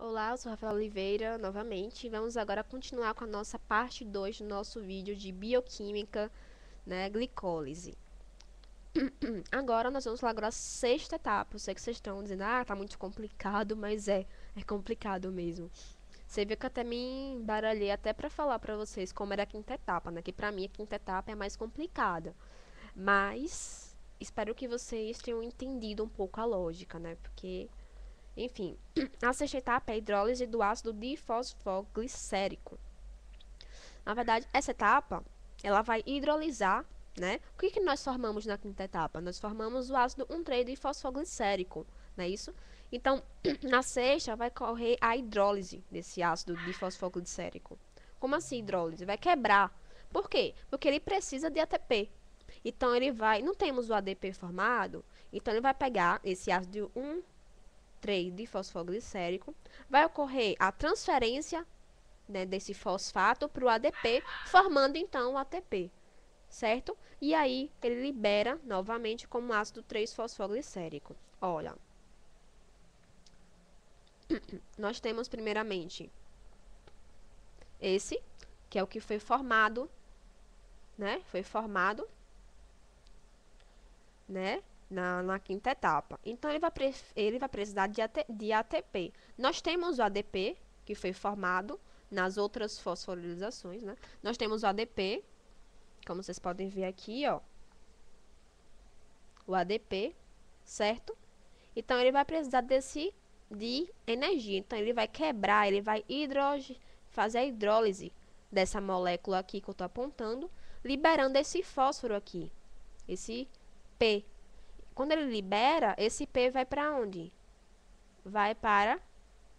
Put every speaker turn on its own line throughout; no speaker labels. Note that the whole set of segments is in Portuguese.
Olá, eu sou Rafaela Oliveira, novamente. Vamos agora continuar com a nossa parte 2 do nosso vídeo de bioquímica, né, glicólise. Agora nós vamos lá agora a sexta etapa. Eu sei que vocês estão dizendo, tá muito complicado, mas é complicado mesmo. Você viu que eu até me embaralhei até para falar para vocês como era a quinta etapa, né, que para mim a quinta etapa é a mais complicada. Mas espero que vocês tenham entendido um pouco a lógica, né, porque enfim, a sexta etapa é a hidrólise do ácido difosfoglicérico. Na verdade, essa etapa, ela vai hidrolisar, né? O que nós formamos na quinta etapa? Nós formamos o ácido 1,3-difosfoglicérico, não é isso? Então, na sexta vai ocorrer a hidrólise desse ácido difosfoglicérico. Como assim hidrólise? Vai quebrar. Por quê? Porque ele precisa de ATP. Então, ele vai... Não temos o ADP formado, então ele vai pegar esse ácido 1,3-difosfoglicérico, vai ocorrer a transferência, né, desse fosfato para o ADP, formando então o ATP, certo? E aí ele libera novamente como ácido 3-fosfoglicérico. Olha, nós temos primeiramente esse, que é o que foi formado, né? Foi formado, né? Na quinta etapa. Então, ele vai precisar de ATP. Nós temos o ADP, que foi formado nas outras fosforilizações, né? Nós temos o ADP, como vocês podem ver aqui, ó. O ADP, certo? Então, ele vai precisar de energia. Então, ele vai quebrar, ele vai fazer a hidrólise dessa molécula aqui que eu estou apontando, liberando esse fósforo aqui, esse P. Quando ele libera, esse P vai para onde? Vai para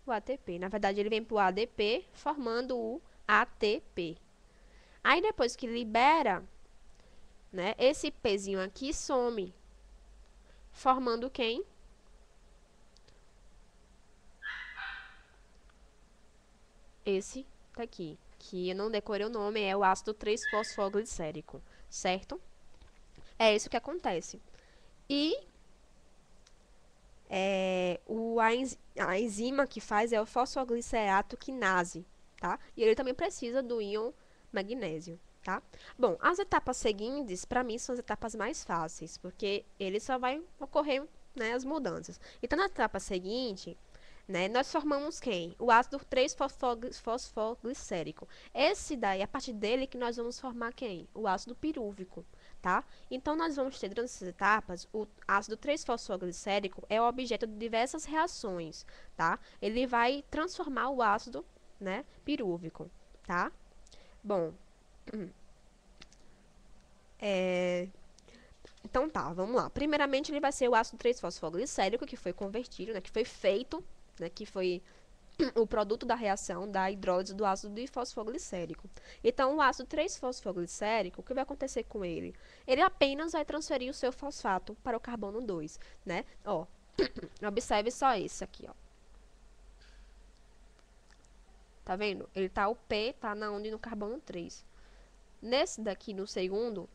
o ATP. Na verdade, ele vem para o ADP, formando o ATP. Aí, depois que libera, né, esse Pzinho aqui some, formando quem? Esse daqui, que eu não decorei o nome, é o ácido 3-fosfoglicérico, certo? É isso que acontece. E a enzima que faz é o fosfoglicerato quinase, tá? E ele também precisa do íon magnésio, tá? Bom, as etapas seguintes, para mim, são as etapas mais fáceis, porque ele só vai ocorrer, né, as mudanças. Então, na etapa seguinte, né, nós formamos quem? O ácido 3-fosfoglicérico. Esse daí, a partir dele que nós vamos formar quem? O ácido pirúvico, tá? Então, nós vamos ter durante essas etapas, o ácido 3-fosfoglicérico é o objeto de diversas reações, tá? Ele vai transformar o ácido, né, pirúvico, tá? Bom, então tá, vamos lá. Primeiramente, ele vai ser o ácido 3-fosfoglicérico, que foi convertido, né, que foi feito, né, que foi o produto da reação da hidrólise do ácido difosfoglicérico. Então, o ácido 3-fosfoglicérico, o que vai acontecer com ele? Ele apenas vai transferir o seu fosfato para o carbono 2, né? Ó, observe só esse aqui, ó. Tá vendo? Ele tá, o P tá na onde? No carbono 3. Nesse daqui, no segundo,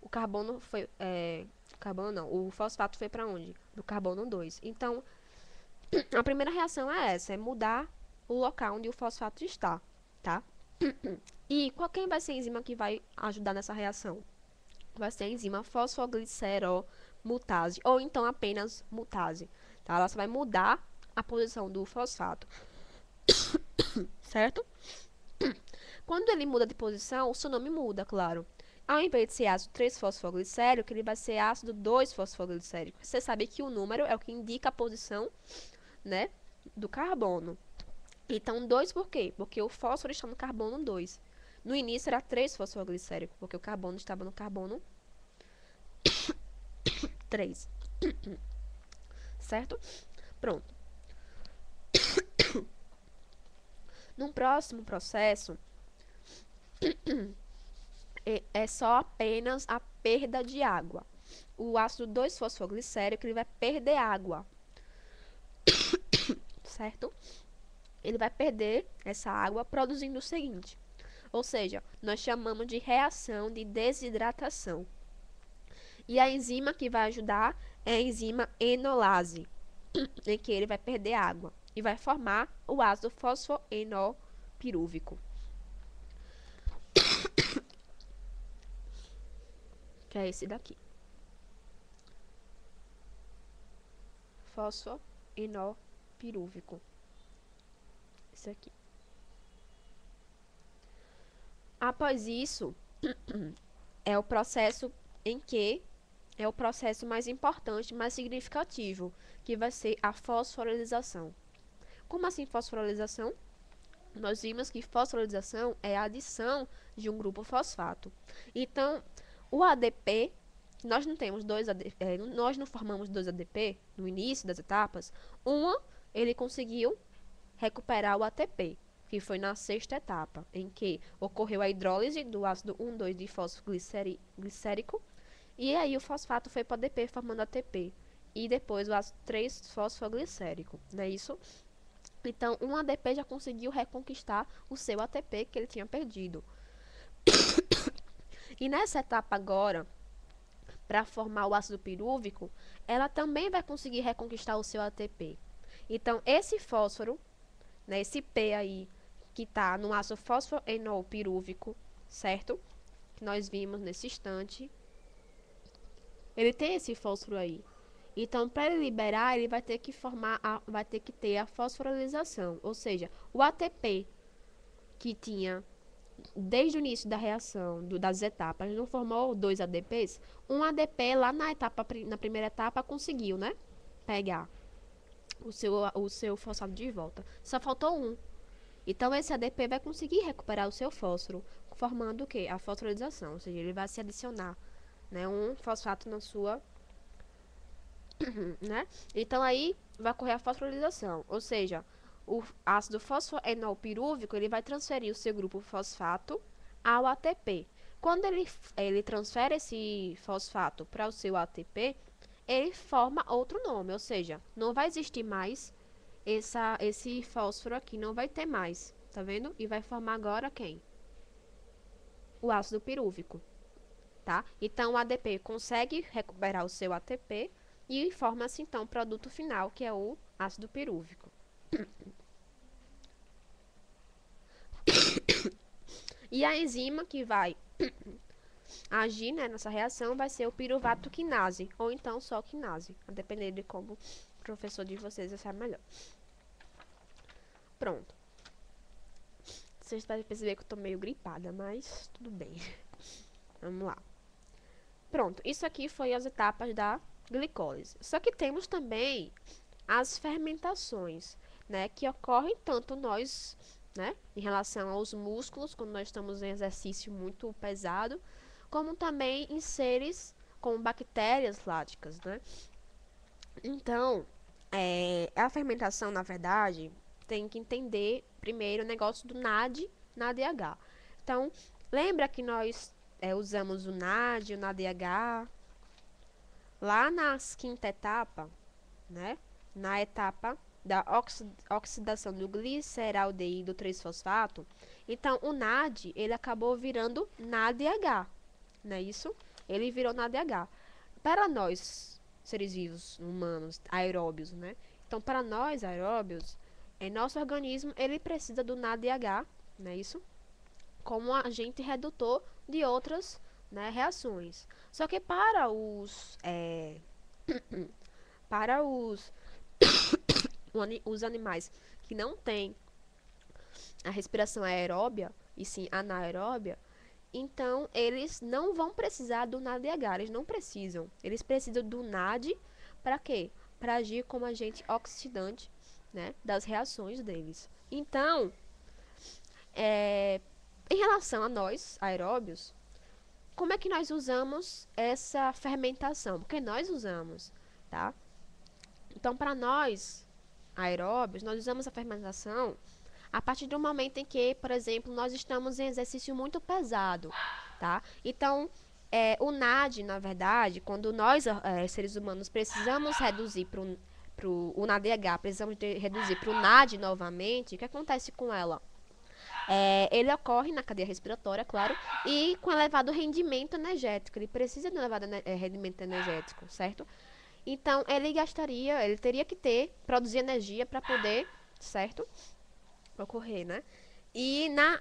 o carbono foi, carbono não, o fosfato foi para onde? Do carbono 2. Então, a primeira reação é essa, é mudar o local onde o fosfato está, tá? E quem vai ser a enzima que vai ajudar nessa reação? Vai ser a enzima fosfogliceromutase, ou então apenas mutase, tá? Ela só vai mudar a posição do fosfato, certo? Quando ele muda de posição, o seu nome muda, claro. Ao invés de ser ácido 3-fosfoglicérico, ele vai ser ácido 2-fosfoglicérico. Você sabe que o número é o que indica a posição, né, do carbono. Então, 2 por quê? Porque o fósforo está no carbono 2. No início era 3-fosfoglicérico, porque o carbono estava no carbono 3. Certo? Pronto. No próximo processo, é só apenas a perda de água. O ácido 2-fosfoglicérico ele vai perder água, certo? Ele vai perder essa água produzindo o seguinte, ou seja, nós chamamos de reação de desidratação. E a enzima que vai ajudar é a enzima enolase, em que ele vai perder água. e vai formar o ácido fosfoenolpirúvico, que é esse daqui. Fosfoenolpirúvico. Esse aqui. Após isso, é o processo é o processo mais importante, mais significativo, que vai ser a fosforilização. Como assim fosforilização? Nós vimos que fosforilização é a adição de um grupo fosfato. Então, o ADP, nós não temos nós não formamos dois ADP no início das etapas. Ele conseguiu recuperar o ATP, que foi na sexta etapa, em que ocorreu a hidrólise do ácido 1,2 difosfoglicérico, e aí o fosfato foi para o ADP formando ATP, e depois o ácido 3-fosfoglicérico, não é isso? Então, um ADP já conseguiu reconquistar o seu ATP que ele tinha perdido. E nessa etapa agora, para formar o ácido pirúvico, ela também vai conseguir reconquistar o seu ATP. Então, esse fósforo, né, esse P aí, que está no ácido fosfoenolpirúvico, certo? Que nós vimos nesse instante. Ele tem esse fósforo aí. Então, para ele liberar, ele vai ter que vai ter que ter a fosforilização, ou seja, o ATP que tinha desde o início da reação, das etapas, não formou dois ADPs, um ADP lá na primeira etapa conseguiu, né, pegar o seu fosfato de volta. Só faltou um. Então, esse ADP vai conseguir recuperar o seu fósforo, formando o quê? A fosforilização, ou seja, ele vai se adicionar, né, um fosfato na sua, né? Então, aí vai ocorrer a fosforilização, ou seja, o ácido fosfoenolpirúvico, ele vai transferir o seu grupo fosfato ao ATP. Quando ele transfere esse fosfato para o seu ATP, ele forma outro nome, ou seja, não vai existir mais esse fósforo aqui, não vai ter mais, tá vendo? E vai formar agora quem? O ácido pirúvico, tá? Então, o ADP consegue recuperar o seu ATP e forma-se, então, o produto final, que é o ácido pirúvico. E a enzima que vai agir, né, nessa reação vai ser o piruvato quinase, ou então só quinase, a depender de como o professor de vocês achar melhor. Pronto. Vocês podem perceber que eu tô meio gripada, mas tudo bem. Vamos lá. Pronto, isso aqui foi as etapas da glicólise. Só que temos também as fermentações, né, que ocorrem tanto nós, né, em relação aos músculos, quando nós estamos em exercício muito pesado, como também em seres com bactérias láticas, né. Então, a fermentação, na verdade, tem que entender primeiro o negócio do NADH. Então, lembra que nós usamos o NAD, o NADH, lá na quinta etapa, né? Na etapa da oxidação do gliceraldeído 3-fosfato. Então, o NAD, ele acabou virando NADH, não é isso? Ele virou NADH. Para nós, seres vivos, humanos, aeróbios, né? Então, para nós, aeróbios, nosso organismo, ele precisa do NADH, não é isso? Como agente redutor de outras, né, reações. Só que para os animais que não têm a respiração aeróbia, e sim anaeróbia, então eles não vão precisar do NADH, eles não precisam. Eles precisam do NAD para quê? Para agir como agente oxidante, né, das reações deles. Então, em relação a nós, aeróbios, como é que nós usamos essa fermentação? Porque nós usamos, tá? Então, para nós, aeróbios, nós usamos a fermentação a partir do momento em que, por exemplo, nós estamos em exercício muito pesado, tá? Então, o NAD, na verdade, quando nós, seres humanos, precisamos reduzir o NADH, precisamos reduzir para o NAD novamente, o que acontece com ela? Ele ocorre na cadeia respiratória, claro, e com elevado rendimento energético. Ele precisa de um elevado rendimento energético, certo? Então, ele teria que produzir energia para poder certo? Ocorrer, né? E na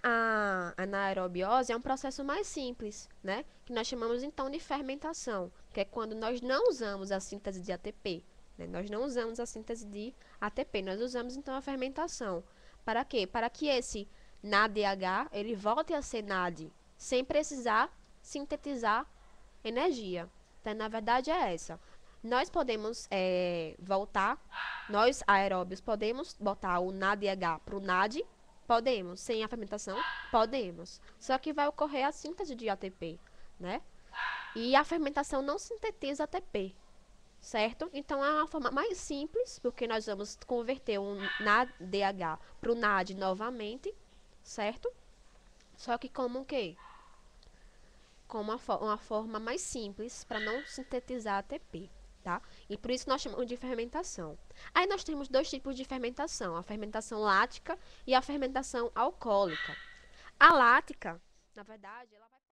anaerobiose é um processo mais simples, né? Que nós chamamos então de fermentação, que é quando nós não usamos a síntese de ATP, né? Nós não usamos a síntese de ATP, nós usamos então a fermentação. Para quê? Para que esse NADH ele volte a ser NAD, sem precisar sintetizar energia. Então, na verdade é essa. Nós podemos voltar, nós aeróbios podemos botar o NADH para o NAD. Podemos. Sem a fermentação? Podemos. Só que vai ocorrer a síntese de ATP, né? E a fermentação não sintetiza ATP, certo? Então, é uma forma mais simples, porque nós vamos converter um NADH para o NAD novamente, certo? Só que como o quê? Com uma forma mais simples, para não sintetizar ATP. Tá? E por isso nós chamamos de fermentação. Aí nós temos dois tipos de fermentação, a fermentação lática e a fermentação alcoólica. A lática, na verdade, ela vai